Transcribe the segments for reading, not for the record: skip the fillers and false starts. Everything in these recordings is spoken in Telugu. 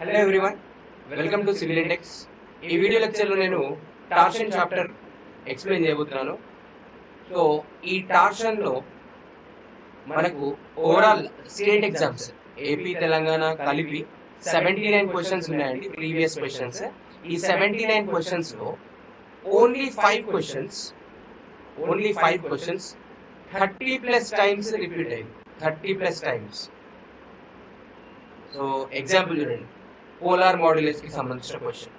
Hello everyone, welcome to civil index. ఈ వీడియో లెక్చర్లో నేను టార్షన్ చాప్టర్ ఎక్స్ప్లెయిన్ చేయబోతున్నాను. సో ఈ టార్షన్లో మనకు overall state exams AP Telangana కలిపి 79 క్వశ్చన్స్ ఉన్నాయండి, ప్రీవియస్ క్వశ్చన్స్. ఈ 79 క్వశ్చన్స్లో ఓన్లీ 5 క్వశ్చన్స్ 30+ టైమ్స్ రిపీట్ అయింది. 30+ టైమ్స్. సో ఎగ్జాంపుల్ చూడండి, పోలార్ మాడ్యులస్ కి సంబంధించిన question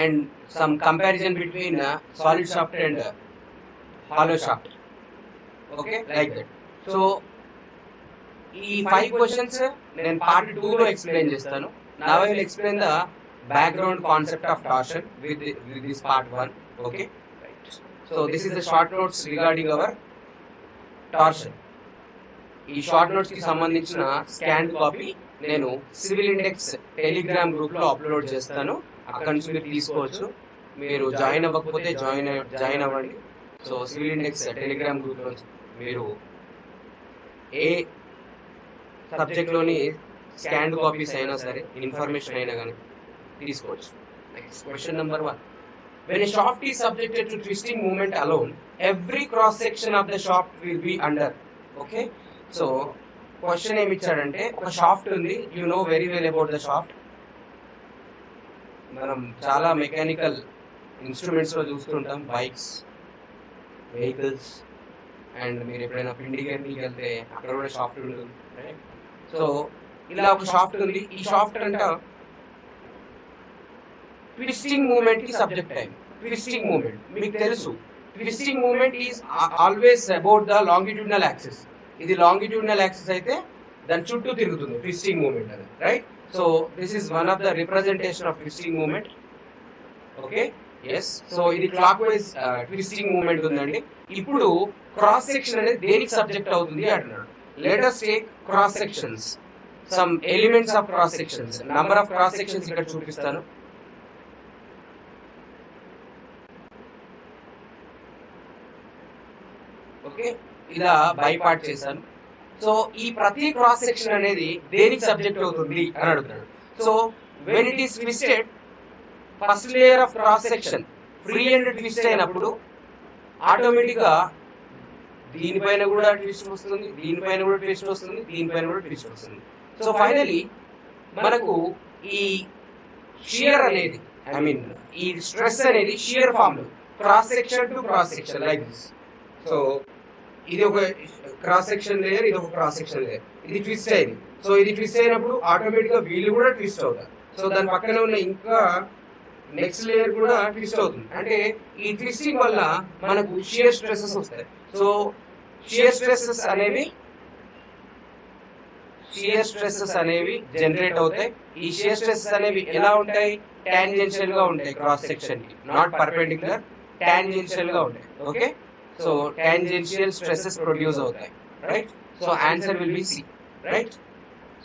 and some comparison between solid shaft and hollow shaft. Okay, like that. So ఈ 5 క్వశ్చన్స్ నేను పార్ట్ 2 లో ఎక్స్ప్లెయిన్ చేస్తాను. Now I will explain the background concept of torsion with this part 1. Okay, right. So this is the short notes regarding our torsion. ఈ షార్ట్ నోట్స్ కి సంబంధించిన స్కాన్ కాపీ నేను సివిల్ ఇండెక్స్ టెలిగ్రామ్ గ్రూప్ లో అప్లోడ్ చేస్తాను. అక్కడ నుంచి మీరు తీసుకోవచ్చు. మీరు జాయిన్ అవ్వకపోతే జాయిన్ అవ్వండి. So civil index Telegram group లో మీరు ఏ సబ్జెక్ట్ లోని స్కాన్ కాపీస్ అయినా సరే, ఇన్ఫర్మేషన్ అయినా కానీ తీసుకోవచ్చు. Next question number 1. When a shaft is subjected to twisting movement alone, every cross section of the shaft will be under. Okay, so question ఏమి ఇచ్చాడంటే, ఒక షాఫ్ట్ ఉంది. You know very well about the shaft. మనం చాలా మెకానికల్ ఇన్స్ట్రుమెంట్స్ లో చూస్తుంటాం, బైక్స్, వెహికల్స్, అండ్ మీరు ఎప్పుడైనా పిండి గంటికి వెళ్తే అక్కడ కూడా షాఫ్ట్ ఉంటుంది. సో ఇలా ఒక షాఫ్ట్ ఉంది. ఈ షాఫ్ట్ అంట ట్విస్టింగ్ మూమెంట్ కి సబ్జెక్ట్ అయింది. ట్విస్టింగ్ మూమెంట్ మీకు తెలుసు, twisting moment is always about the longitudinal axis. ఇది లాంగిట్యూడినల్ యాక్సిస్ అయితే దాని చుట్టూ తిరుగుతుంది ట్విస్టింగ్ మూమెంట్ అనేది, right? So this is one of the representation of twisting moment. Okay, yes. So ఇది క్లాక్ వైజ్ ట్విస్టింగ్ మూమెంట్ ఉందండి. ఇప్పుడు క్రాస్ సెక్షన్ అనేది దేనికి సబ్జెక్ట్ అవుతుంది అంటున్నాడు. Let us take cross sections, some elements of cross sections. Number of cross sections ఇక్కడ చూపిస్తాను. ఓకే, ఇలా బైపార్ట్ చేశాను. సో ఈ ప్రతి క్రాస్ సెక్షన్ అనేది దేనికి సబ్జెక్ట్ అవుతుంది అని అడుగుతాడు. So when it is twisted, first layer of cross section free and twist అయినప్పుడు ఆటోమేటిక్ గా దీనిపైన కూడా ట్విస్ట్ వస్తుంది, దీనిపైన కూడా ట్విస్ట్ వస్తుంది, దీనిపైన కూడా ట్విస్ట్ వస్తుంది. సో ఫైనలీ మనకు ఈ షియర్ అనేది, ఐ మీన్ ఈ స్ట్రెస్ అనేది షియర్ ఫామ్ లో cross section to cross section like this. So ఇది ఒక క్రాస్ సెక్షన్ లేయర్, ఇది ఒక క్రాస్ సెక్షన్ లేయర్. ఇది ట్విస్ట్ అయింది. సో ఇది ట్విస్ట్ అయినప్పుడు ఆటోమేటిక్ గా వీళ్ళు కూడా ట్విస్ట్ అవుతారు. సో దాని పక్కన ఉన్న ఇంకా నెక్స్ట్ లేయర్ కూడా ట్విస్ట్ అవుతుంది. అంటే ఈ ట్విస్టింగ్ వల్ల మనకు షియర్ స్ట్రెసెస్ వస్తాయి. సో షియర్ స్ట్రెసెస్ అనేవి జనరేట్ అవుతాయి. ఈ షియర్ స్ట్రెసెస్ అనేవి ఎలా ఉంటాయి? టాంజెన్షియల్ గా ఉంటాయి క్రాస్ సెక్షన్ కి, నాట్ పర్పెండిక్యులర్, టాంజెన్షియల్ గా ఉంటాయి. Okay, so tangential stresses produce అవుతాయి, right? So answer will be C, right?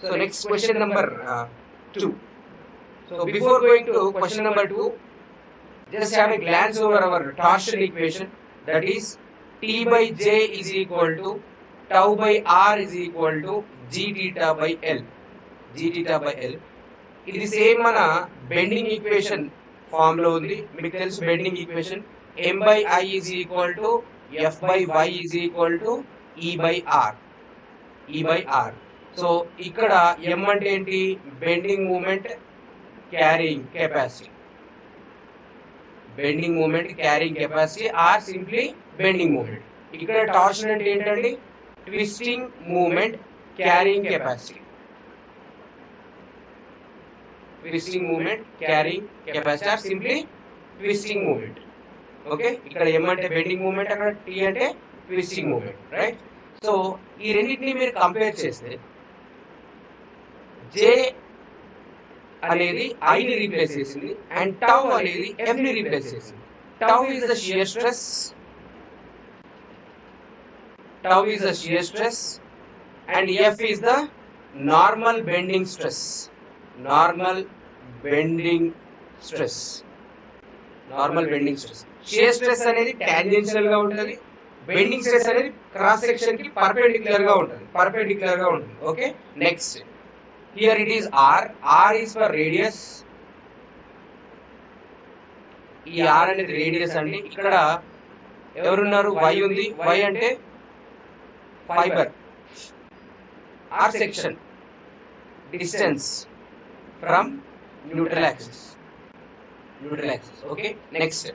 So next question number 2. So before going to question number 2, just have a glance over our torsion equation, that is T by J is equal to tau by R is equal to G theta by L. ఇది సేమ్ మన బెండింగ్ ఈక్వేషన్ ఫామ్ లో ఉంది. మీకు తెలుసు bending equation, M by I is equal to F by Y is equal to E by R. So ఇక్కడ M అంటే ఏంటి? Bending moment carrying capacity. R simply bending moment. ఇక్కడ టార్షన్ అంటే ఏంటండి? Twisting moment carrying capacity. R simply twisting moment. Okay, ఇక్కడ M అంటే బెండింగ్ మూమెంట్, అక్కడ T అంటే ట్విస్టింగ్ మూమెంట్, రైట్? సో ఈ రెండింటిని మీరు కంపేర్ చేస్తే J అనేది I ని రీప్లేస్ చేసింది అండ్ టౌ అనేది M ని రీప్లేస్ చేసింది. Tau is the shear stress and F is the normal bending stress. Shear stress అనేది టాంజెన్షియల్ గా ఉంటుంది, బెండింగ్ స్ట్రెస్ అనేది క్రాస్ సెక్షన్ కి పర్పెండిక్యులర్ గా ఉంటుంది. Okay, next Here it is r. R is for radius. ఈ r అనేది రేడియస్ అండి. ఇక్కడ ఎవరున్నారు? y ఉంది. y అంటే fibre. r section distance from neutral axis. Okay. Next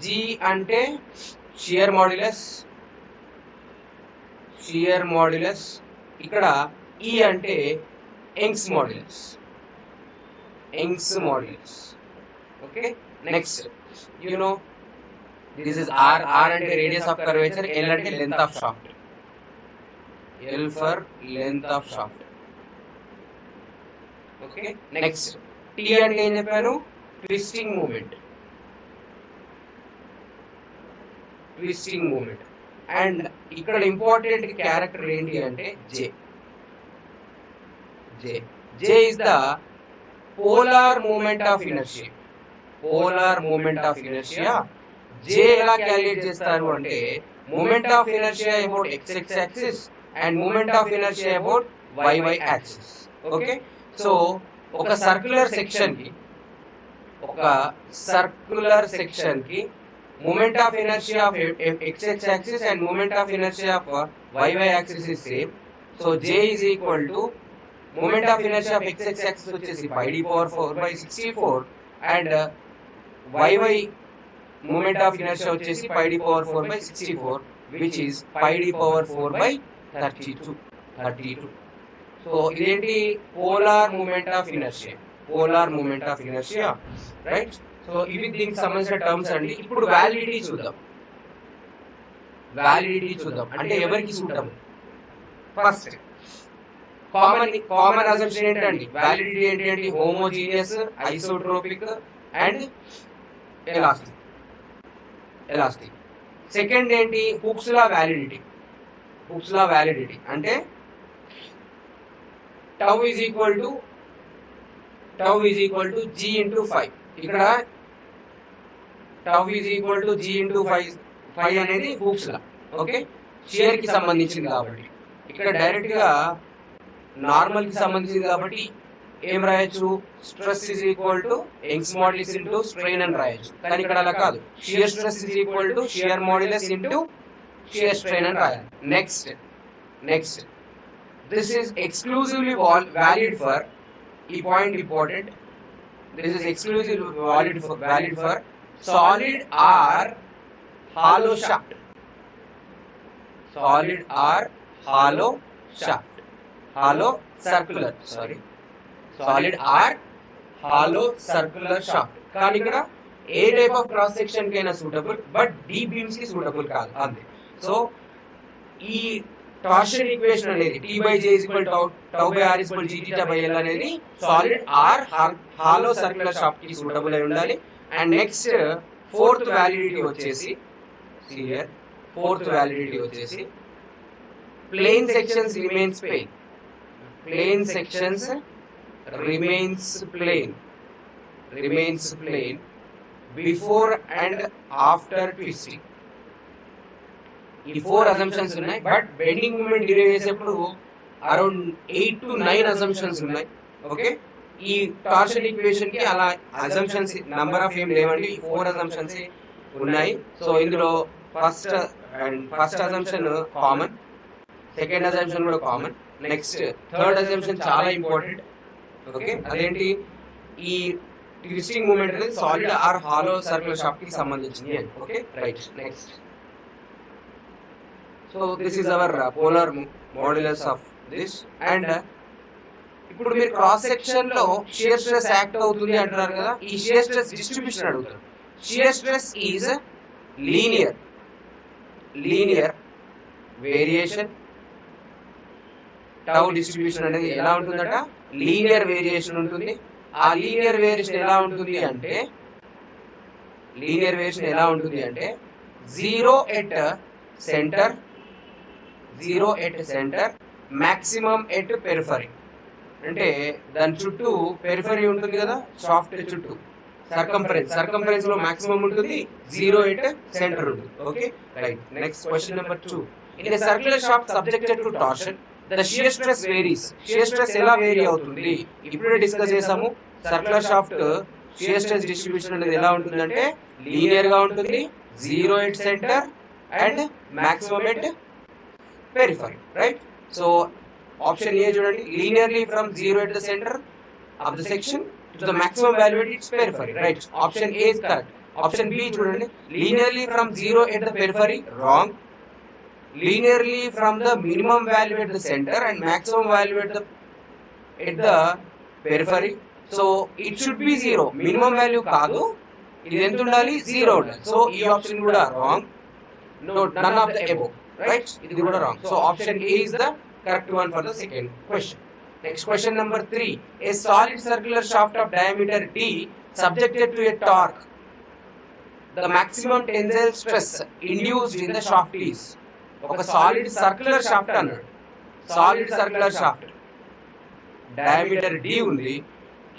g అంటే షియర్ మాడ్యులస్. ఇక్కడ e అంటే Young's modulus. Okay. Next you know this is r. r అంటే రేడియస్ ఆఫ్ కర్వేచర్. l అంటే length of shaft. l for length of shaft. Okay. Next t అంటే ఏం చెప్పాను? Twisting moment. అండ్ ఇక్కడ ఇంపార్టెంట్ క్యారెక్టర్ ఏంటి అంటే J is the polar moment of inertia. J ఎలా క్యాలిక్యులేట్ చేస్తారు అంటే moment of inertia about x axis and moment of inertia about y axis. Okay. So ఒక సర్క్యులర్ సెక్షన్ కి moment of inertia of x axis and moment of inertia of y axis is same. So J is equal to moment of inertia of x axis వచ్చేసి pi d power 4 by 64 and y moment of inertia వచ్చేసి pi d power 4 by 64 which is pi d power 4 by 32. So ఇదేంటి? polar moment of inertia, right? So ఇవి దీనికి సంబంధించిన టర్మ్స్ అండి. ఇప్పుడు వ్యాలిడిటీ చూద్దాం. అంటే ఎవరికి చూద్దాం? ఫస్ట్ కామన్ అజంప్షన్ ఏంటండి? వ్యాలిడిటీ ఏంటి? Homogeneous, isotropic and elastic. Second ఏంటి? హుక్స్ లా వ్యాలిడిటీ అంటే tau is equal to g into 5. ఇక్కడ tau is equal to g into 5 అనేది హుక్స్ లా. ఓకే. షియర్ కి సంబంధించింది కాబట్టి ఇక్కడ డైరెక్ట్ గా నార్మల్ కి సంబంధించింది కాబట్టి ఏం రాయొచ్చు? Stress is equal to Young's modulus into strain అని రాయొచ్చు. కానీ ఇక్కడ అలా కాదు. Shear stress is equal to shear modulus into shear strain అని రాయాలి. Next this is exclusively valid for, ఈ point important, this is exclusively valid for solid or hollow shaft. Hollow circular shaft. కానీ ఇక్కడ ఏ టైప్ ఆఫ్ క్రాస్ సెక్షన్ కైనా సూటబుల్, బట్ డీప్ బీమ్స్ కి సూటబుల్ కాదు అంతే. సో ఈ టార్షన్ ఈక్వేషన్ అనేది T by J is equal to tau by R is equal to G theta by L అనేది solid or hollow circular shaft కి సూటబుల్ అయి ఉండాలి. అండ్ నెక్స్ట్ ఫోర్త్ వ్యాలిడిటీ వచ్చేసి plane sections remains plane before and after twisting. ఈ 4 అజంప్షన్స్ ఉన్నాయి. బట్ బెండింగ్ మూమెంట్ డిరైవ్ చేసేప్పుడు అరౌండ్ 8 to 9 అజంప్షన్స్ ఉన్నాయి. ఓకే. ఈ టార్షన్ ఈక్వేషన్ కి అలా అజంప్షన్స్ నంబర్ ఆఫ్ ఏం లేవండి, 4 అజంప్షన్స్ ఉన్నాయి. సో ఇందులో first assumption common, second assumption కూడా కామన్. నెక్స్ట్ థర్డ్ అజంప్షన్ చాలా ఇంపార్టెంట్. ఓకే. అదేంటి? ఈ ట్విస్టింగ్ మూమెంట్ అనేది solid or hollow circular shaft కి సంబంధించింది. Okay, right. Next so this is our polar modulus of this. And ఇప్పుడు మీరు క్రాస్ సెక్షన్ లో షియర్ స్ట్రెస్ యాక్ట్ అవుతుంది అంటున్నారు కదా, ఈ షియర్ స్ట్రెస్ డిస్ట్రిబ్యూషన్ అడుగుతారు. Shear stress is linear variation. Tau distribution అనేది ఎలా ఉంటుందట? లీనియర్ వేరియేషన్ ఉంటుంది. ఆ లీనియర్ వేరియేషన్ ఎలా ఉంటుంది అంటే 0 at center, maximum at periphery. అంటే దాని చుట్టూ పెరిఫరీ ఉంటుంది కదా, షాఫ్ట్ చుట్టూ సర్కంఫరెన్స్ లో మాక్సిమం ఉంటుంది, 0 at center ఉంటుంది. Okay, right. Next question number 2. In a circular shaft subjected to torsion, the shear stress varies. Shear stress ఎలా వేరీ అవుతుంది ఇప్పుడే డిస్కస్ చేసాము. Circular shaft shear stress distribution అనేది ఎలా ఉంటుందంటే లీనియర్ గా ఉంటుంది, zero at center and maximum at periphery, right? So option A చూడండి, linearly from zero at the center of the section to the maximum value at its periphery, right? Option A is correct. Option B చూడండి, linearly from zero at the periphery, wrong. Linearly from the minimum value at the center and maximum value at the periphery. So it should be zero. Minimum value కాదు, ఇది ఎంత ఉండాలి, జీరో ఉండాలి. సో ఈ ఆప్షన్ కూడా wrong. No, none of the above, right? ఇది కూడా wrong. So option A is the correct one for the second question. Next question number 3. A solid circular shaft of diameter D subjected to a torque. The maximum tensile stress induced in the shaft is. ఒక సాలిడ్ సర్క్యులర్ షాఫ్ట్ అన్నాడు. Solid circular shaft diameter D ఉంది.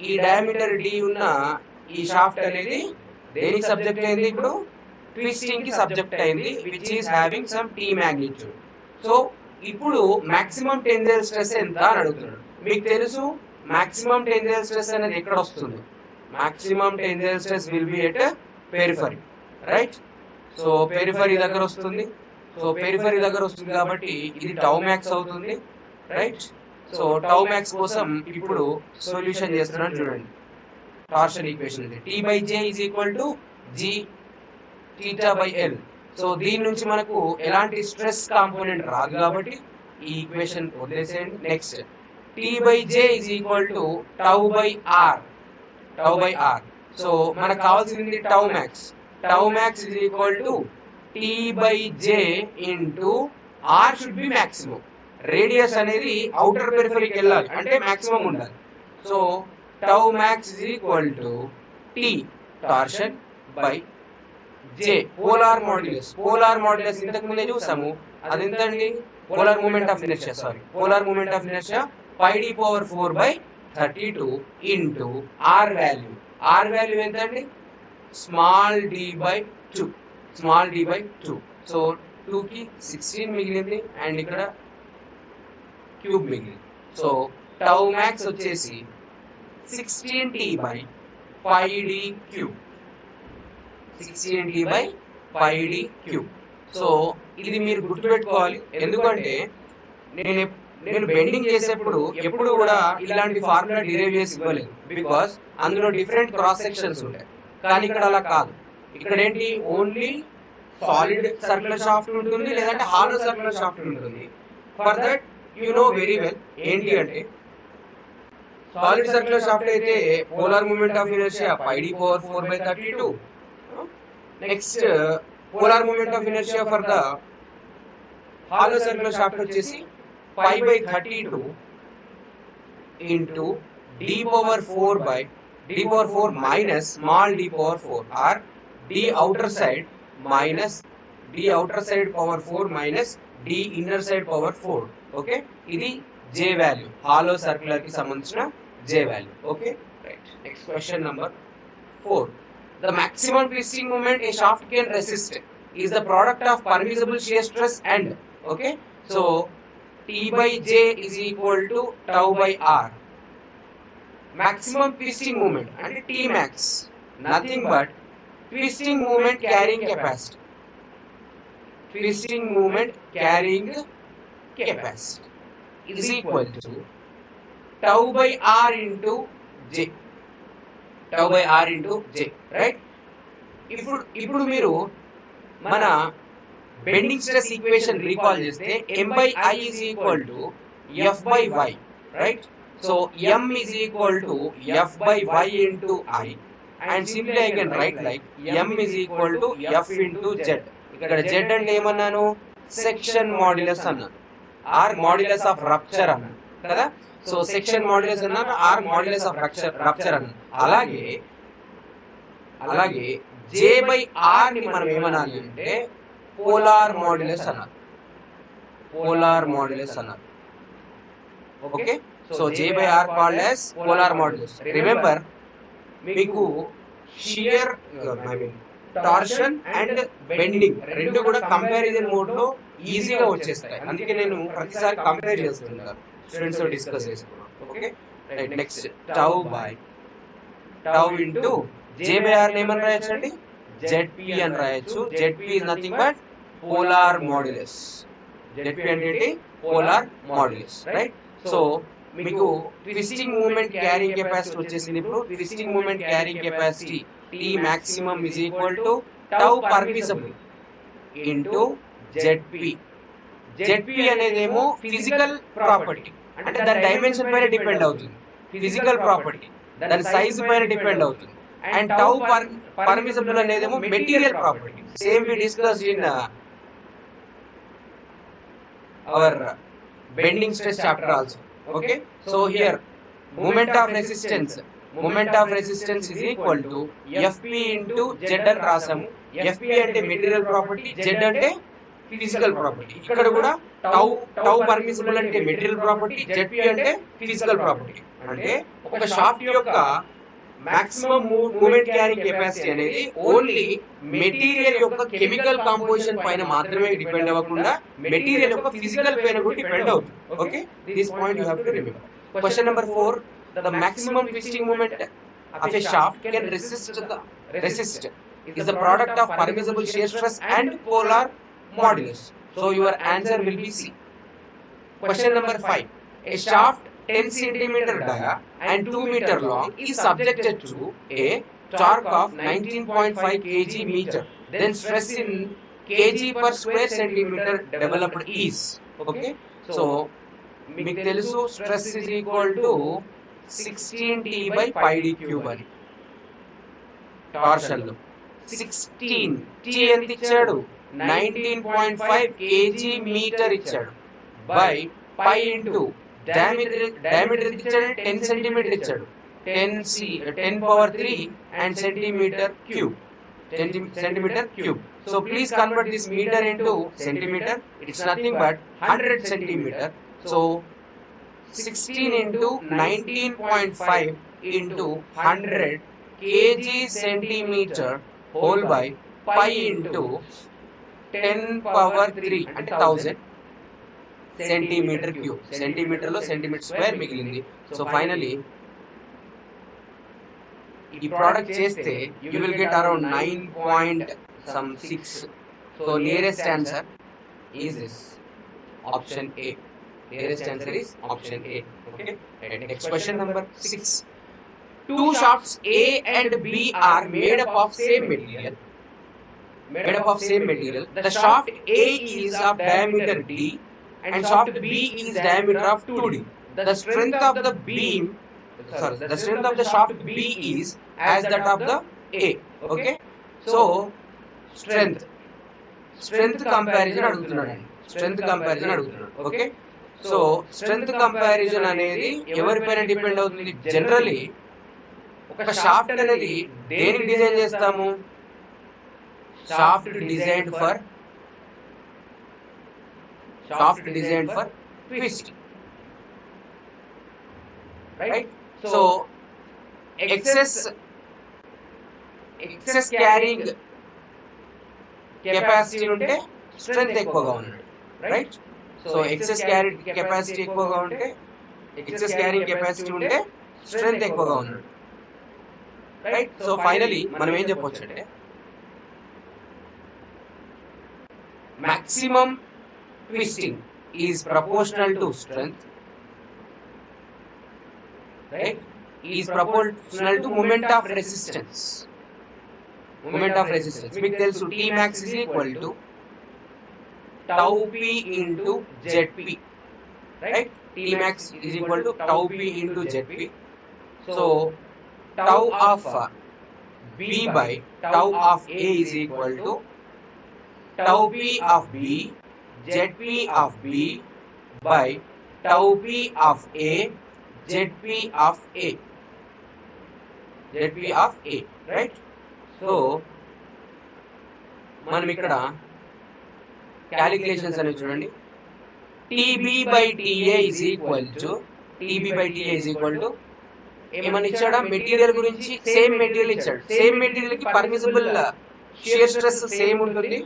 ఈ డయామీటర్ D ఉన్న ఈ షాఫ్ట్ అనేది దేనికి సబ్జెక్ట్ అయింది? ఇప్పుడు ట్విస్టింగ్ కి సబ్జెక్ట్ అయింది, which is having some T magnitude. So ఇప్పుడు మాక్సిమం టెన్సైల్ స్ట్రెస్ ఎంత అని అడుగుతున్నాడు. మీకు తెలుసు మాక్సిమం టెన్సైల్ స్ట్రెస్ అనేది ఎక్కడ వస్తుంది? Maximum tensile stress will be at periphery, right? So periphery దగ్గర వస్తుంది. సో పెరిఫరీ దగ్గర వస్తుంది కాబట్టి ఇది టౌ మ్యాక్స్ అవుతుంది, రైట్? సో టౌ మ్యాక్స్ కోసం ఇప్పుడు సొల్యూషన్ చేస్తున్నాను చూడండి. టార్షన్ ఈక్వేషన్ ఇది T/J is equal to G θ/L. So దీని నుంచి మనకు ఎలాంటి స్ట్రెస్ కాంపోనెంట్ రాదు కాబట్టి ఈ ఈక్వేషన్ వదిలేసేయండి. Next T/J is equal to τ/R. τ/R. So మనకు కావాల్సింది tau max. Tau max is equal to T/J into R should be maximum. Radius అనేది అవుటర్ పెరిఫరీకి వెళ్ళాలి అంటే మాక్సిమం ఉండాలి. So tau max is equal to T torsion by J polar modulus. Polar modulus ఇంతకు ముందే చూసాము, అది ఎంతండి? Polar moment of inertia, sorry, polar moment of inertia πd/4/32 into R value. R value ఎంతండి? Small d/2. Small d/2. So 2 కి 16 మిగిలింది అండ్ ఇక్కడ క్యూబ్ మిగిలింది. సో టౌ మ్యాక్స్ వచ్చేసి 16t/πd3. 16t/πd3. సో ఇది మీరు గుర్తుపెట్టుకోవాలి, ఎందుకంటే నేను బెండింగ్ చేసేప్పుడు ఎప్పుడు కూడా ఇలాంటి ఫార్ములా డిరైవ్ చేసి ఇవ్వలేదు, బికాస్ అందులో డిఫరెంట్ క్రాస్ సెక్షన్స్ ఉంటాయి. కానీ ఇక్కడ అలా కాదు. ఇక్కడ ఏంటి, ఓన్లీ సాలిడ్ సర్క్యులర్ షాఫ్ట్ ఉంటుంది లేదంటే హాలో సర్క్యులర్ షాఫ్ట్ ఉంటుంది. For that you know very well ఏంటి అంటే సాలిడ్ సర్క్యులర్ షాఫ్ట్ అయితే polar moment of inertia πd/4/32. Next polar moment of inertia for the hollow circular shaft వచ్చేసి π/32 into d/4 minus small d/4 or d outer side minus d outer side power 4 minus d inner side power 4. Okay, ఇది J వాల్యూ, హాలో సర్క్యులర్ కి సంబంధించిన J value. Okay, right. Next question number 4. The maximum twisting moment a shaft can resist is the product of permissible shear stress and, okay, so T/J is equal to τ/R. Maximum twisting moment and Tmax, nothing but twisting moment carrying capacity. Twisting moment carrying capacity is equal to τ/R into J. τ/R into J, right? ఇప్పుడు మీరు మన బెండింగ్ స్ట్రెస్ ఈక్వేషన్ రీకాల్ చేస్తే M/I is equal to F/Y, right? So M is equal to F/Y into I, and simply I can write like M is equal to F into Z. ఇక్కడ Z అంటే ఏమన్నాను? సెక్షన్ మాడ్యులస్ అన్నాను, ఆర్ మాడ్యులస్ ఆఫ్ రప్చర్ అన్నాను కదా. సో సెక్షన్ మాడ్యులస్ అన్నాను, ఆర్ మాడ్యులస్ ఆఫ్ రప్చర్ అన్నాను. అలాగే J/R ని మనం ఏమనాలి అంటే పోలార్ మాడ్యులస్ అన్నారు. పోలార్ మాడ్యులస్ అన్నారు. Okay, so J/R called as polar modulus. Remember, మీకు షియర్ టార్షన్ అండ్ బెండింగ్ రెండు కూడా కంపారిజన్ మోడ్ లో ఈజీగా వచ్చేస్తాయి. అందుకే నేను ప్రతిసారి కంపేర్ చేస్తుంటాను స్టూడెంట్స్ తో డిస్కస్ చేసుకున్నాను. Okay right. Next tau by tau into J by R ఏమని రాయొచ్చండి, జెడ్పి అని రాయొచ్చు. Z P is nothing but polar modulus. Z P అంటే ఏంటి, పోలార్ మాడ్యులస్, రైట్. సో మీకు ట్విస్టింగ్ మూమెంట్ క్యారింగ్ కెపాసిటీ వచ్చేసింది. ఇప్పుడు twisting moment carrying capacity T maximum is equal to tau permissible into Z P. Z P అనేదేమో ఫిజికల్ ప్రాపర్టీ, అంటే దాని డైమెన్షన్ పైన డిపెండ్ అవుతుంది. ఫిజికల్ ప్రాపర్టీ దాని సైజ్ పైన డిపెండ్ అవుతుంది. అండ్ టౌ పర్మిసిబుల్ అనేదేమో material property. Same we discussed in our bending stress chapter also. Okay, so here moment of resistance is equal to fp into z అని రాసాము. fp అంటే మెటీరియల్ ప్రాపర్టీ, z అంటే ఫిజికల్ ప్రాపర్టీ. ఇక్కడ కూడా టౌ పర్మిసిబుల్ అంటే మెటీరియల్ ప్రాపర్టీ, zp అంటే ఫిజికల్ ప్రాపర్టీ. అంటే ఒక షాఫ్ట్ యొక్క మాక్సిమం మూమెంట్ క్యారింగ్ కెపాసిటీ అనేది ఓన్లీ మెటీరియల్ యొక్క కెమికల్ కాంపోజిషన్ పైన మాత్రమే డిపెండ్ అవ్వకుండా మెటీరియల్ యొక్క ఫిజికల్ పైన కూడా డిపెండ్ అవుతుంది. Okay, this point you have to remember. Question number 4, the maximum twisting moment of a shaft can resist is the product of permissible shear stress and polar modulus. So your answer will be C. Question number 5, a shaft 10 centimeter dia and 2 meter long is subjected to a torque of 19.5 kg meter. Then stress in kg per square centimeter developed is. Okay, so మీకు తెలుసు stress is equal to 16t by pi d cube అని టార్షన్ లో. 16 t ఎంత ఇచ్చాడు, 19.5 kg మీటర్ ఇచ్చాడు, బై పై ఇంటూ diameter ఇచ్చాడు 10 సెంటీమీటర్ ఇచ్చాడు, 10 power 3 and centimeter cube. So please convert this meter into centimeter. It's nothing but 100 centimeter. So 16 into 19.5 into 100 kg centimeter whole by pi into 10 power 3 అంటే 1000 సెంటీమీటర్ క్యూబ్. సెంటీమీటర్ లో సెంటీమీటర్ స్క్వేర్ మిగిలింది. సో ఫైనలీ ఈ ప్రోడక్ట్ చేస్తే you will get around 9.6. So nearest answer is this option A. Nearest answer is option A. Okay, next question number 6. Two shafts A and B are made up of same material. The shaft A is of diameter D and shaft B is diameter of 2D. The strength of the shaft B is as that of the A. Okay, so strength comparison అడుగుతున్నాడు. ఓకే, సో స్ట్రెంగ్త్ కంపారిజన్ అనేది ఎవరిపైన డిపెండ్ అవుతుంది? జనరలీ ఒక షాఫ్ట్ అనేది దేనికి డిజైన్ చేస్తాము? Shaft designed for twist, right? So excess carrying capacity ఉంటే స్ట్రెంగ్త్ ఎక్కువగా ఉన్నాడు, right? So excess carrying capacity ఉంటే స్ట్రెంగ్త్ ఎక్కువగా ఉన్నాడు, రైట్? సో ఫైనలీ మనం ఏం చెప్పొచ్చు అంటే maximum twisting is proportional to strength, right? Is proportional to moment of resistance. మీకు తెలుసు T max is equal to tau p into Zp, right? T max is equal to tau p into Zp. So tau of B by tau of A is equal to tau p of B Zp of B by tau p of A Zp of A, right? So మనం ఇక్కడ క్యాలిక్యులేషన్స్ అనేవి చూడండి. TB by TA is equal to ఏమని ఇచ్చాడా? మెటీరియల్ గురించి సేమ్ మెటీరియల్ ఇచ్చాడు. సేమ్ మెటీరియల్ కి పర్మిసిబుల్ షియర్ స్ట్రెస్ సేమ్ ఉంటుంది,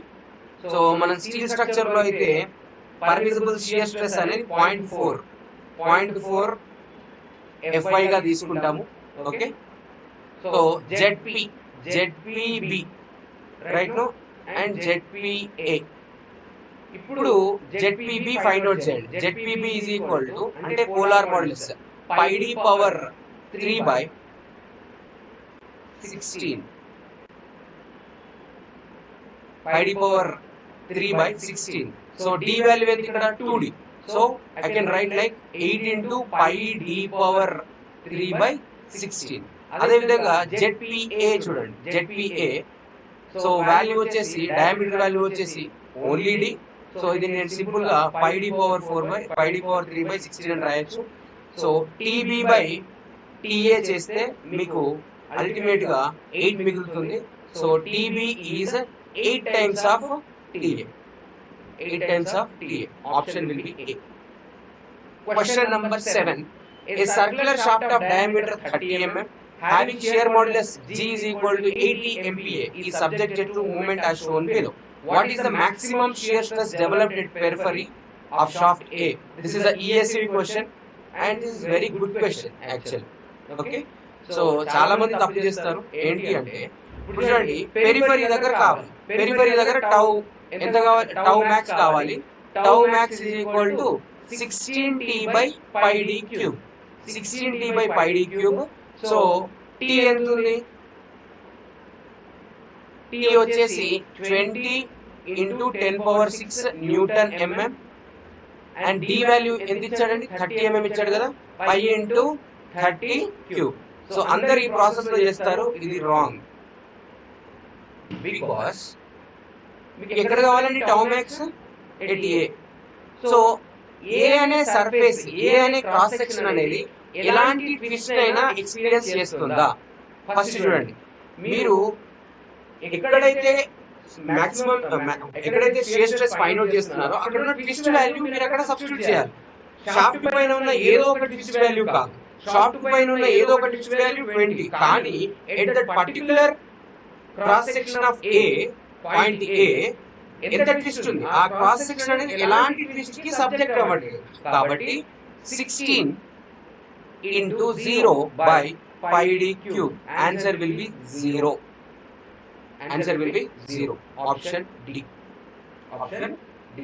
సో మనం స్టీల్ స్ట్రక్చర్ లో అయితే పర్మిసిబుల్ షియర్ స్ట్రెస్ అనేది 0.4 FY గా తీసుకుంటాము. Okay, so ZPB right no and ZPA. ఇప్పుడు ZPB ఫైండ్ అవుట్ చేయండి. ZPB ఈజ్ ఈక్వల్ టు అంటే polar modulus πd power 3/16 πd power 3/16. So d value ఎంత ఇక్కడ 2d. So I can write like 8 into πd power 3/16. అదే విధంగా ZPA చూడండి, ZPA సో వాల్యూ వచ్చేసి డయామీటర్ వాల్యూ వచ్చేసి ఓన్లీ d. సో ఇది నేను సింపుల్ గా πd పవర్ 3/16 అని రాయొచ్చు. సో TB/TA చేస్తే మీకు అల్టిమేట్ గా 8 మిగులుతుంది. So TB is 8 times of TA. 8 times of TA. Option will be A. Question number 7. A circular shaft of diameter 30 mm having shear modulus G is equal to 80 MPa is subjected to movement as shown below. What is the maximum shear stress developed at periphery of shaft A? This is a ESV question and this is very good question actually. Okay. So చాలా మంది తప్పు చేస్తారు. ఏంటి అంటే ఇప్పుడు చూడండి, పెరిఫరీ దగ్గర కావాలి, పెరిఫరీ దగ్గర టౌ ఎంత కావాలి, టౌ మ్యాక్స్ కావాలి. Tau max is equal to 16T/πd³. 16T/πd³. So T ఎంత ఉంది, T వచ్చేసి 20 into 10⁻⁶ Newton mm and D value ఎంత ఇచ్చాడండి, 30 mm ఇచ్చాడు కదా, π into 30³. సో అందరు ఈ ప్రాసెస్ లో చేస్తారు, ఇది రాంగ్. బికాస్ మీకు ఎక్కడ కావాలండి tau max at A. So A అనే సర్ఫేస్, ఏ అనే క్రాస్ సెక్షన్ అనేది ఎలాంటి ట్విస్ట్ అయినా ఎక్స్పీరియన్స్ చేస్తుందా? ఫస్ట్ చూడండి, మీరు ఎక్కడైతే మాక్సిమం ఎక్కడైతే షియర్ స్ట్రెస్ ఫైండ్ అవుట్ చేస్తున్నారో అక్కడ ఉన్న ట్విస్ట్ వాల్యూ మీరు అక్కడ సబ్స్టిట్యూట్ చేయాలి. షాఫ్ట్ పైన ఉన్న ఏదో ఒక ట్విస్ట్ వాల్యూ కాదు, షాఫ్ట్ పైన ఉన్న ఏదో ఒక ట్విస్ట్ వాల్యూ 20, కానీ at that particular cross section of A, point A ఎంత ట్విస్ట్ ఉంది, ఆ క్రాస్ సెక్షన్ అనేది ఎలాంటి ట్విస్ట్ కి సబ్జెక్ట్ అవ్వట్లేదు. కాబట్టి 16 into 0/πd³. Answer will be 0. Answer will be 0. Option D. Option D.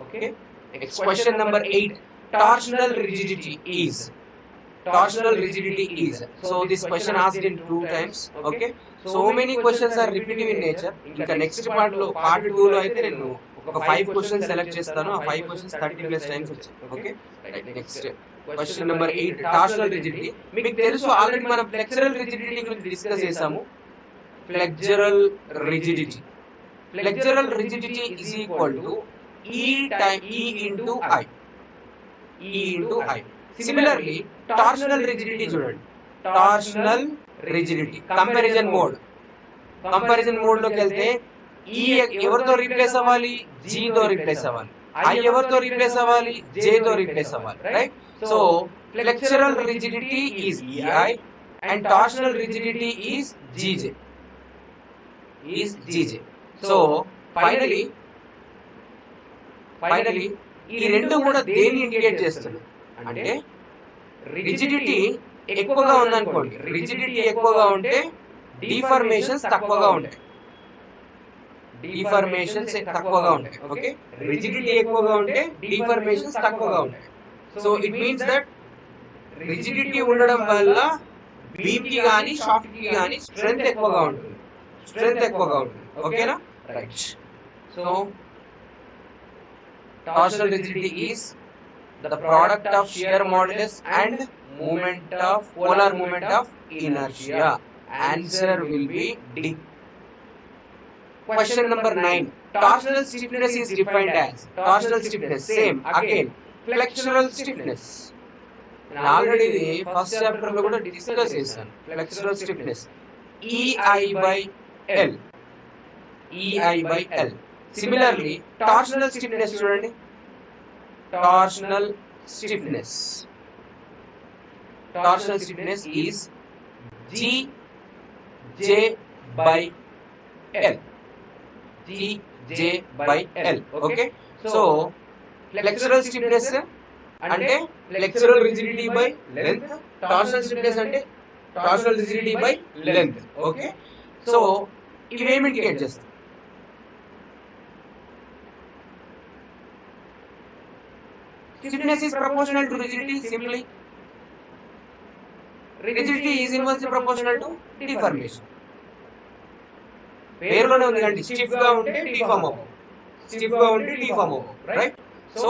Okay. Next question number 8. Torsional rigidity is. Torsional rigidity is. So this question asked in 2 times. Okay. So many questions are repetitive in nature. Inka next part lo part 2 lo aithe nenu oka 5 questions select chestanu. Aa 5 questions 30+ times vachayi. Okay. Right. Next question number 8. Torsional rigidity. Meeku telusu already manam flexural rigidity gurinchi discuss chesamu. Flexural rigidity. Flexural rigidity is equal to E into I. E into I. Similarly, torsional rigidity చూడండి, torsional rigidity comparison mode. Comparison mode లోకి వెళ్తే E ఎవరితో రీప్లేస్ అవ్వాలి, G తో రీప్లేస్ అవ్వాలి. I ఎవరితో రీప్లేస్ అవ్వాలి, J తో రీప్లేస్ అవ్వాలి. Right. So flexural rigidity is EI and torsional rigidity is GJ. So finally ఈ రెండు కూడా దేన్ని ఇండికేట్ చేస్తుంది అంటే రిజిడిటీ ఎక్కువగా ఉందనుకోండి, రిజిడిటీ ఎక్కువగా ఉంటే డిఫార్మేషన్స్ తక్కువగా ఉంటాయి. డిఫార్మేషన్స్ తక్కువగా ఉంటాయి. ఓకే, రిజిడిటీ ఎక్కువగా ఉంటే డిఫార్మేషన్స్ తక్కువగా ఉంటాయి. So it means that rigidity ఉండడం వల్ల బీమ్ కి కానీ షాఫ్ట్ కి కానీ స్ట్రెంగ్త్ ఎక్కువగా ఉంటుంది. ఓకేనా? Right. So torsional rigidity is the product of shear modulus and polar movement of inertia. Answer will be D. Question number 9. Torsional stiffness is defined as, torsional stiffness same again, flexural stiffness. నేను ఆల్రెడీ ఫస్ట్ చాప్టర్ లో కూడా డిస్కస్ చేశాను. ఫ్లెక్సురల్ stiffness EI/L. Similarly, torsional stiffness చూడండి, torsional stiffness is GJ/L. TJ/L. Okay, so flexural stiffness అంటే flexural rigidity by length, torsional stiffness అంటే torsional rigidity by length. Okay, so ఇవేమి ఇండికేట్ చేస్తాయి? Stiffness is proportional to rigidity. Simply, rigidity is inversely proportional to deformation. పేరులోనే ఉంది కండి, స్టిఫ్ గా ఉంటే డిఫార్మ్ అవ్వవు, స్టిఫ్ గా ఉంటే డిఫార్మ్ అవ్వవు, రైట్? So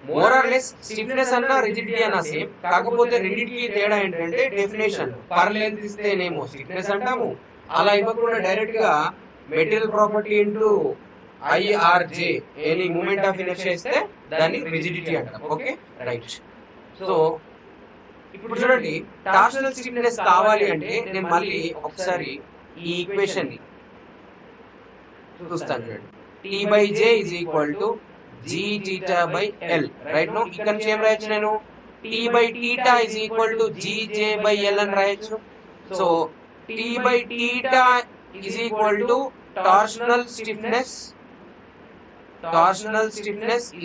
more or less stiffness అన్న రిజిడిటీ అన్న సేమ్, కాకపోతే రెండింటికి తేడా ఏంటంటే డెఫినేషన్. పర్ లెంత్ ఇస్తేనేమో స్టిఫ్నెస్ అంటాము, అలా ఇవ్వకుండా డైరెక్ట్ గా material property into I or J any moment of inertia ఇస్తే దాన్ని రిజిడిటీ అంటాం. Okay, right. సో ఇప్పుడు చూడండి, టార్షనల్ స్టిఫ్నెస్ కావాలి అంటే నేను మళ్ళీ ఒకసారి ఈ ఈక్వేషన్ ని చూస్తాను. చూడండి, T/J is equal to G∅L. Right no, ఇక్కడ నుంచి ఏం రాయొచ్చు నేను? T/θ is equal to GJ/L అని రాయొచ్చు. So T/θ is equal to torsional stiffness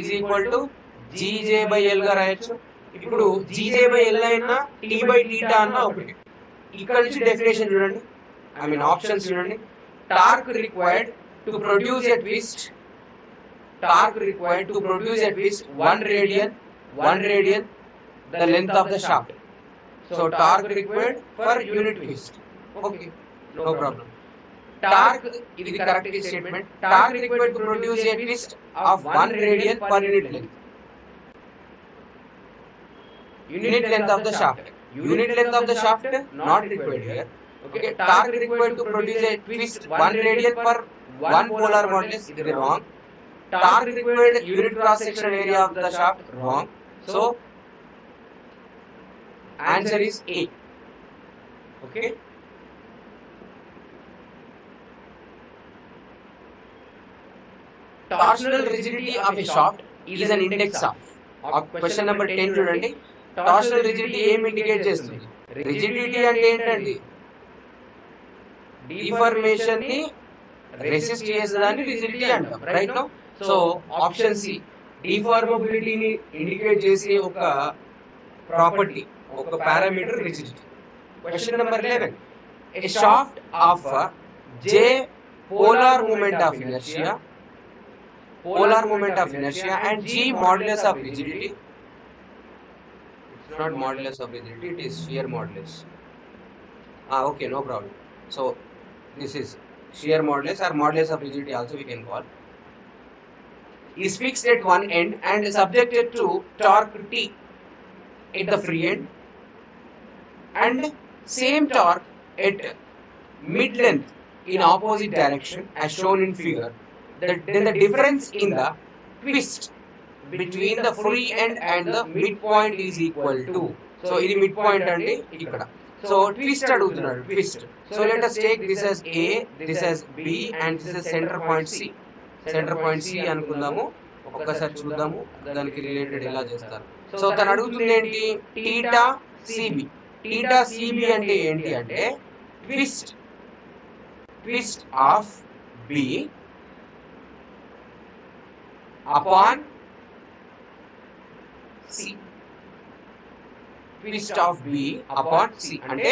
is equal to GJ/L గా రాయొచ్చు. ఇప్పుడు GJ/L అయినా T/θ అన్నా ఒకటి. ఇక్కడ నుంచి డెఫినేషన్ చూడండి, ఐ మీన్ ఆప్షన్స్ చూడండి. Torque required to produce a twist, torque required to produce a twist 1 radian the length of the shaft. So torque required for unit twist. Okay, no problem. Torque, ఇది correct statement. Torque required to produce a twist of 1 radian per unit length. Unit length of the shaft. Unit length of the shaft not required here. Okay, torque required to produce a twist 1 radian per 1 polar modulus, it is wrong. Torque required unit cross section area of the shaft, wrong. So answer is A. Okay, torsional rigidity of a shaft is an index of. Question number 10 చూడండి, torsional rigidity ఏం ఇండికేట్ చేస్తుంది? రిజిడిటీ అంటే ఏంటండి? డిఫార్మేషన్ ని రెసిస్ట్ చేసేదాన్ని రిజిడిటీ అంటాం, right no. So option C, డిఫార్మబిలిటీని ఇండికేట్ చేసే ఒక ప్రాపర్టీ, ఒక parameter rigidity. Question number 11, a shaft of J polar moment of inertia and G modulus of rigidity. It's not modulus of rigidity, it is shear modulus. Okay, no problem. So this is shear modulus or modulus of rigidity also we can call. Is fixed at one end and subjected to torque T at the free end and same torque at mid length in opposite direction as shown in figure. Then the difference in the twist between the free end and the midpoint is equal to. So ఇది midpoint అండి ఇక్కడ. So twist అడుగుతున్నాడు, twist. So let us take this as A, this as B and this is center point C. Center point C అనుకుందాము, ఒక్కసారి చూద్దాము దానికి రిలేటెడ్ ఎలా చేస్తారు. సో తను అడుగుతుంది ఏంటి? Theta CB. టీటా సిబి అంటే ఏంటి అంటే twist of B upon C. Twist of B upon C అంటే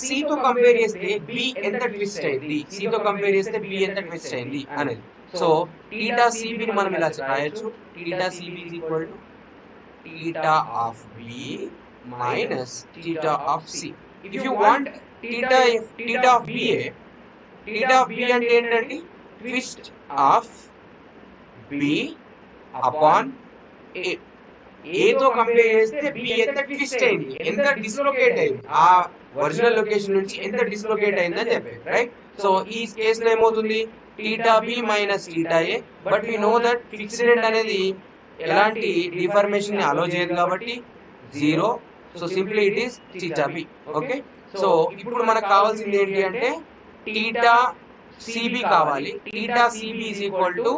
C తో కంపేర్ చేస్తే B ఎంత ట్విస్ట్ అయింది, C తో కంపేర్ చేస్తే B ఎంత ట్విస్ట్ అయింది అనేది. సో టీటా సిబి ని మనం ఇలా రాయొచ్చు, theta CB is equal to theta of B minus theta of C. If you want theta of B అంటే ఏంటంటే twist of B upon A. A తో కంపేర్ చేస్తే B ఎంత ట్విస్ట్ అయింది, ఎంత డిస్లోకేట్ అయింది, ఆ ఒరిజినల్ లొకేషన్ నుంచి ఎంత డిస్లోకేట్ అయిందని చెప్పారు, రైట్? సో ఈ కేసులో ఏమవుతుంది? Theta B minus theta A. But we know that fixed end అనేది ఎలాంటి డిఫార్మేషన్ ని అలో చేయదు కాబట్టి 0. So simply it is theta B. Okay, so ఇప్పుడు మనకు కావాల్సింది ఏంటి అంటే టీటా సిబి కావాలి. Theta CB is equal to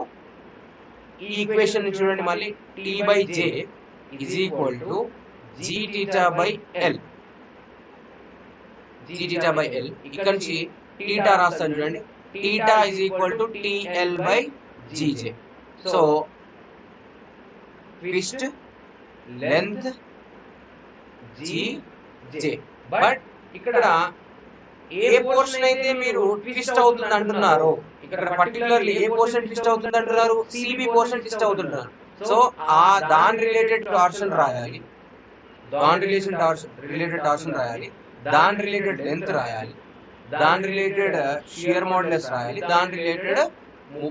ఈ ఈక్వేషన్ ని చూడండి మళ్ళీ, T/J is equal to G∅L. ఇక్కడ నుంచి టీటా రాస్తాను చూడండి, theta is equal to TL by GJ. So twist length GJ. But ఇక్కడ ఏ పోర్షన్ అయితే మీరు ట్విస్ట్ అవుతుంది అంటున్నారు, ఇక్కడ పర్టికులర్లీ ఏ పోర్షన్ ట్విస్ట్ అవుతుంది అంటున్నారు, సిబి పోర్షన్ ట్విస్ట్ అవుతుంటారు. సో ఆ దాని రిలేటెడ్ టార్షన్ రాయాలి, దాని రిలేటెడ్ టార్షన్ రాయాలి, దాని రిలేటెడ్ లెంత్ రాయాలి, దాని రిలేటెడ్ షియర్ మాడ్యులస్ రాయాలి, దాని related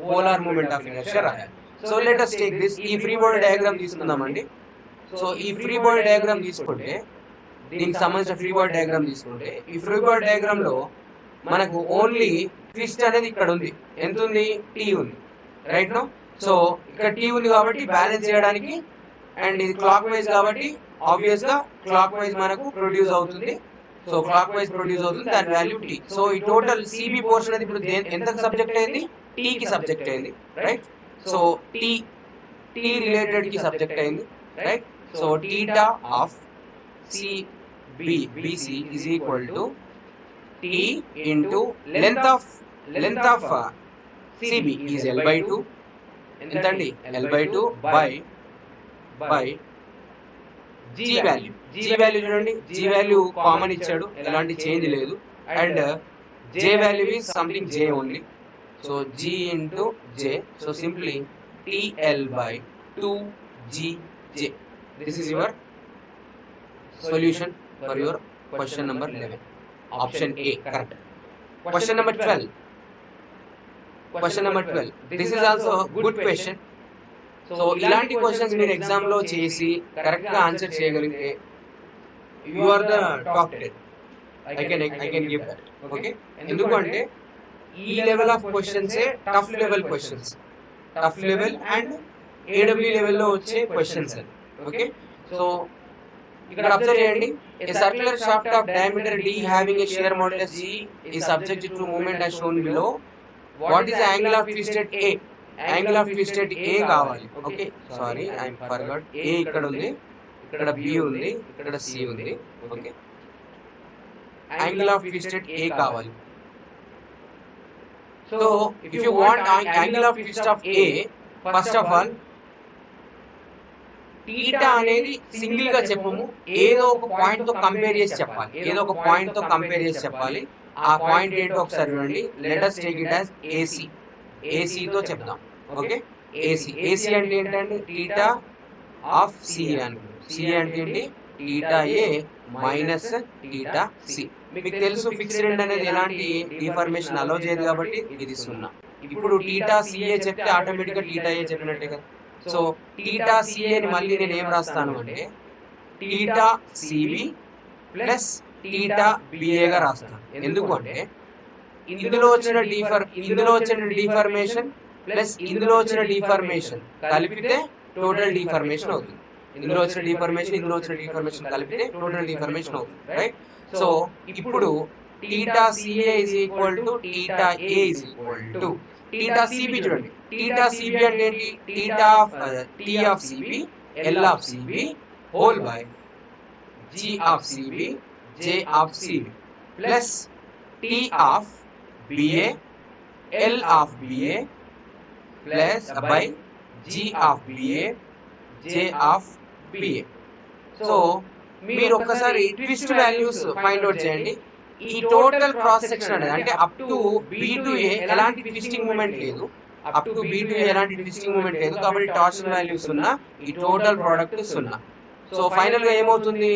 polar moment of inertia రాయాలి. So let us take this. ఈ ఫ్రీ బాడీ డయాగ్రామ్ తీసుకుందామండి. సో ఈ ఫ్రీ బాడీ డయాగ్రామ్ తీసుకుంటే, దీనికి సంబంధించిన ఫ్రీ బాడీ డయాగ్రామ్ తీసుకుంటే, ఈ ఫ్రీ బాడీ డయాగ్రామ్ లో మనకు ఓన్లీ ట్విస్ట్ అనేది ఇక్కడ ఉంది. ఎంత ఉంది? టీ ఉంది, రైట్ నో. సో ఇక్కడ టీ ఉంది కాబట్టి బ్యాలెన్స్ చేయడానికి, అండ్ ఇది క్లాక్ వైజ్ కాబట్టి ఆబ్వియస్ గా క్లాక్ వైజ్ మనకు ప్రొడ్యూస్ అవుతుంది. సో క్లాక్ వైజ్ ప్రొడ్యూస్ అవుతుంది, దాని వాల్యూ టీ. సో ఈ టోటల్ సిబి పోర్షన్ అనేది ఇప్పుడు ఎంతకు సబ్జెక్ట్ అయింది? టీ కి సబ్జెక్ట్ అయింది, రైట్. సో టీ రిలేటెడ్ కి సబ్జెక్ట్ అయింది, right. So theta of BC is equal to T into length of CB is L by 2. ఎంతండి? L by 2 by G value. చూడండి, G వాల్యూ కామన్ ఇచ్చాడు, ఎలాంటి చేంజ్ లేదు. And J value is something J only. So G into J. So simply TL by 2GJ. This is your solution for your question number 11. Option A correct. Question number 12. This is also good question. So ఇలాంటి క్వశ్చన్స్ మీరు ఎగ్జామ్ లో చేసి కరెక్ట్ గా ఆన్సర్ చేయగలిగితే you are the top 10. I can give that. Okay. ఎందుకంటే ఈ level of questions a tough level questions, tough level and AW level లో వచ్చే క్వశ్చన్స్. ఓకే. సో ఇక్కడ అబ్జర్వ్ చేయండి. A circular shaft of diameter D having a shear modulus G is subjected to movement as shown below. What is the angle of twist at A? Angle of twist at A కావాలి. Okay, sorry I forgot. A ఇక్కడ ఉంది, ఇక్కడ B ఉంది, ఇక్కడ C ఉంది. Okay, angle of twist at A కావాలి. So if you want angle of twist of A, first of all theta అనేది సింగిల్ గా చెప్పము, ఏదో ఒక పాయింట్ తో కంపేర్ చేసి చెప్పాలి. ఆ పాయింట్ ఏంటో ఒకసారి చూడండి. Let us take it as AC తో చెప్దాం. ఓకే, AC అంటే ఏంటంటే టీటా ఆఫ్ C అని. C అంటే ఏంటి? Theta A minus theta C. మీకు తెలుసు ఫిక్స్డ్ ఎండ్ అనేది ఎలాంటి డిఫార్మేషన్ అలో చేయదు కాబట్టి ఇది 0. ఇప్పుడు టీటా CA చెప్తే ఆటోమేటిక్ గా టీటా A చెప్పినట్టే కదా. సో టీటా CA ని మళ్ళీ నేను ఏం రాస్తాను అంటే theta CB plus theta BA గా రాస్తాను. ఎందుకంటే ఇందులో వచ్చిన డిఫార్మేషన్ ప్లస్ ఇందులో వచ్చిన డిఫార్మేషన్ కలిపితే టోటల్ డిఫార్మేషన్ అవుతుంది. ఇందులో వచ్చిన డిఫార్మేషన్ కలిపితే టోటల్ డిఫార్మేషన్ అవుతుంది, రైట్. సో ఇప్పుడు theta CA is equal to theta A is equal to theta CB. చూడండి, టీటా CB అంటే ఏంటి? T of CB L of CB whole by G of CB J of CB plus T of BA L of BA plus by G of BA J of BA. So మీరు ఒక్కసారి ట్విస్ట్ వాల్యూస్ ఫైండ్ అవుట్ చేయండి. ఈ టోటల్ క్రాస్ సెక్షన్ అనేది అంటే up to B to A ఎలాంటి ట్విస్టింగ్ మూమెంట్ లేదు, కాబట్టి టార్షన్ వాల్యూస్ ఉన్నా ఈ టోటల్ ప్రోడక్ట్ 0. సో ఫైనల్ గా ఏమవుతుంది?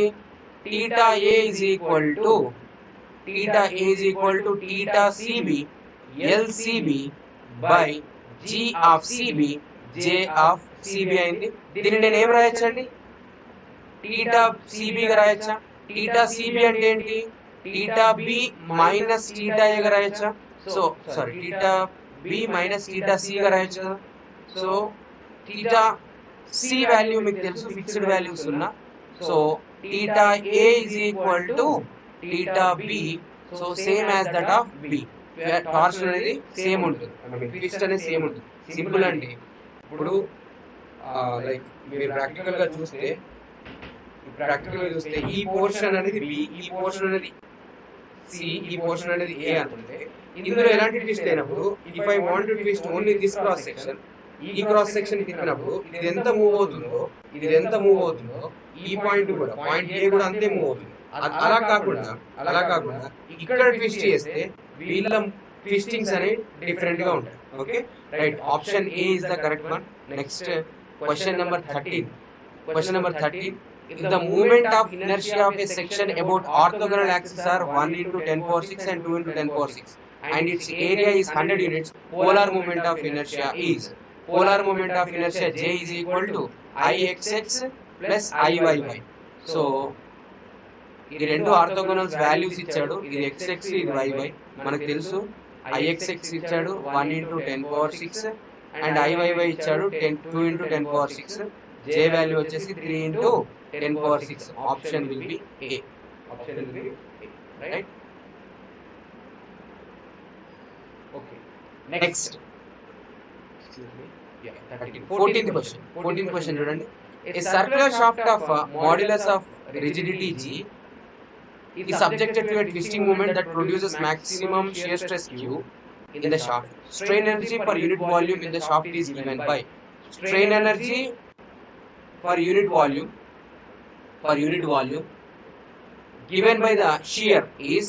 Theta A is equal to theta CB LCB by G of CB J of CB అయింది. దీన్ని నేను ఏం రాయొచ్చండి? టీటా CB గా రాయొచ్చా? టీటా CB అంటే ఏంటి? Theta B minus theta A గా రాయొచ్చా? So sorry, theta B minus theta C గా రాయొచ్చు కదా. సో టీటా C వాల్యూ మీకు తెలుసు, ఫిక్స్డ్ వాల్యూస్ ఉన్నా. So theta A is equal to theta B. So same as that of B. Torsion అనేది సేమ్ ఉంటుంది, ట్విస్ట్ అనేది సేమ్ ఉంటుంది. సింపుల్ అండి. ఇప్పుడు లైక్ మీరు ప్రాక్టికల్ గా చూస్తే ఈ పోర్షన్ అనేది B, ఈ పోర్షన్ అనేది C, ఈ పోర్షన్ అనేది A అనుకుంటే ఇందులో ఎలాంటి ట్విస్ట్ అయినప్పుడు if I want to twist only this cross section, ఈ క్రాస్ సెక్షన్ తిప్పినప్పుడు ఇది ఎంత మూవ్ అవుతుందో, ఈ పాయింట్ కూడా, పాయింట్ ఏ కూడా అంతే మూవ్ అవుతుంది. అలా కాకుండా ఇక్కడ ట్విస్ట్ చేస్తే వీళ్ళ ట్విస్టింగ్స్ అనేవి డిఫరెంట్ గా ఉంటాయి. Okay right, option A is the correct one. Next question number 13. If the moment of inertia of a section about orthogonal axes are 1 into 10 power 6 and 2 into 10 power 6 and its area is 100 units, polar moment of inertia J is equal to Ixx plus Iyy. So ఇది రెండు ఆర్థోగోనల్స్ వాల్యూస్ ఇచ్చాడు, ఇది xx ఇది yy. మనకు తెలుసు Ixx ఇచ్చాడు 1 into 10 power 6 అండ్ Iyy ఇచ్చాడు 2 into 10 power 6. J వాల్యూ వచ్చేసి 3 into 10 power 6. Option will be A. Right. Okay, next 14th question చూడండి. A circular shaft of modulus of rigidity G is subjected to a twisting moment that produces maximum shear stress Q in the shaft. Strain energy per unit volume in the shaft is given by. Strain energy per unit volume given by the shear is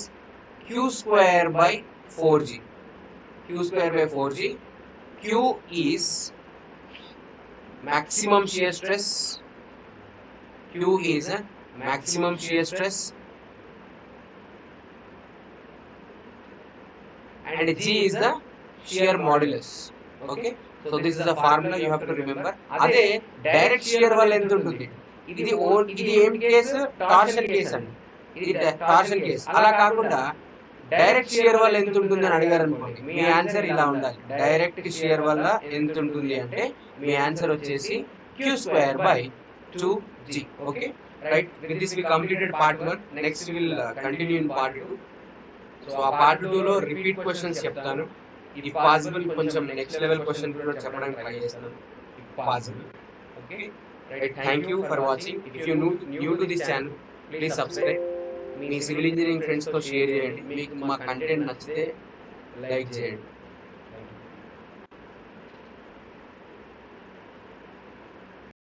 Q square by 4G. Q is maximum shear stress. And G is the shear modulus. Okay, so this is the formula you have to remember. అదే డైరెక్ట్ షియర్ వల్ల ఎంత ఉంటుంది, ఇది ఏం కేసు, టార్షన్ కేసు అండి. ఇది టార్షన్ కేసు. అలా కాకుండా డైరెక్ట్ షియర్ వల్ల ఎంత ఉంటుంది అని అడిగారు అనుకోండి, మీ ఆన్సర్ ఇలా ఉండాలి. డైరెక్ట్ షియర్ వల్ల ఎంత ఉంటుంది అంటే మీ ఆన్సర్ వచ్చేసి Q square by 2G. Okay, right. With this we completed part 1. Next we will continue in part 2. So ఆ పార్ట్ 2లో రిపీట్ క్వశ్చన్స్ చెప్తాను. ఇఫ్ పాసిబుల్ కొంచెం నెక్స్ట్ లెవెల్ క్వశ్చన్ కూడా చెప్పడానికి ట్రై చేస్తాను if possible. Okay right, thank you for watching. If you new to this channel please subscribe. Me civil engineering ఫ్రెండ్స్తో షేర్ చేయండి. మీకు మా కంటెంట్ నచ్చితే లైక్ చేయండి.